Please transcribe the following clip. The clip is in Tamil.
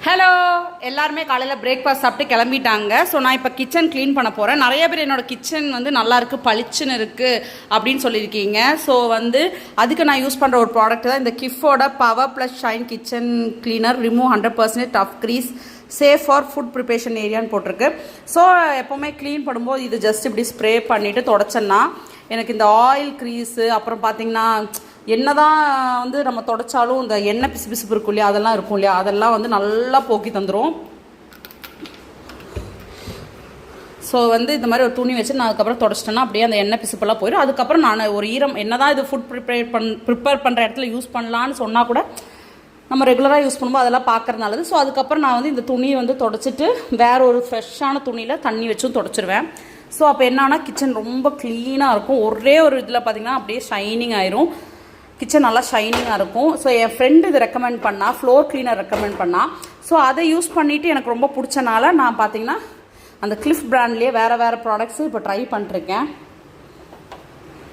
ஹலோ, எல்லாருமே காலையில் பிரேக்ஃபாஸ்ட் சாப்பிட்டு கிளம்பிட்டாங்க. ஸோ நான் இப்போ கிச்சன் க்ளீன் பண்ண போகிறேன். நிறைய பேர் என்னோடய கிச்சன் வந்து நல்லாயிருக்கு, பளிச்சுன்னு இருக்குது அப்படின்னு சொல்லியிருக்கீங்க. ஸோ வந்து அதுக்கு நான் யூஸ் பண்ணுற ஒரு ப்ராடக்ட் தான் இந்த கிஃபோட power plus shine kitchen cleaner. Remove 100% tough grease, safe for food preparation ஏரியான்னு போட்டிருக்கு. ஸோ எப்போவுமே க்ளீன் பண்ணும்போது இது ஜஸ்ட் இப்படி ஸ்ப்ரே பண்ணிவிட்டு தொடச்சேன்னா எனக்கு இந்த ஆயில் க்ரீஸு, அப்புறம் பார்த்திங்கன்னா என்னதான் வந்து நம்ம தொடச்சாலும் இந்த எண்ணெய் பிசுபிசுப்பு இருக்கும் இல்லையா, அதெல்லாம் இருக்கும் இல்லையா, அதெல்லாம் வந்து நல்லா போக்கி தந்துடும். ஸோ வந்து இந்த மாதிரி ஒரு துணி வச்சு நான் அதுக்கப்புறம் தொடச்சிட்டேன்னா அப்படியே அந்த எண்ணெய் பிசுப்பெல்லாம் போயிடும். அதுக்கப்புறம் நான் ஒரு என்னதான் இது ஃபுட் ப்ரிப்பேர் பண்ணுற இடத்துல யூஸ் பண்ணலான்னு சொன்னால் கூட நம்ம ரெகுலராக யூஸ் பண்ணும்போது அதெல்லாம் பார்க்குறது நல்லது. ஸோ அதுக்கப்புறம் நான் வந்து இந்த துணியை வந்து தொடச்சிட்டு வேறு ஒரு ஃப்ரெஷ்ஷான துணியில் தண்ணி வச்சும் தொடச்சிருவேன். ஸோ அப்போ என்னன்னா கிச்சன் ரொம்ப க்ளீனாக இருக்கும். ஒரே ஒரு இதில் பார்த்திங்கன்னா அப்படியே ஷைனிங் ஆயிரும், கிச்சன் நல்லா ஷைனிங்காக இருக்கும். ஸோ என் ஃப்ரெண்டு இது ரெக்கமெண்ட் பண்ணால், ஃப்ளோர் க்ளீனர் ரெக்கமெண்ட் பண்ணால். ஸோ அதை யூஸ் பண்ணிவிட்டு எனக்கு ரொம்ப பிடிச்சனால நான் பார்த்திங்கன்னா அந்த கிளிஃப் பிராண்ட்லேயே வேறு ப்ராடக்ட்ஸு இப்போ ட்ரை பண்ணிருக்கேன்.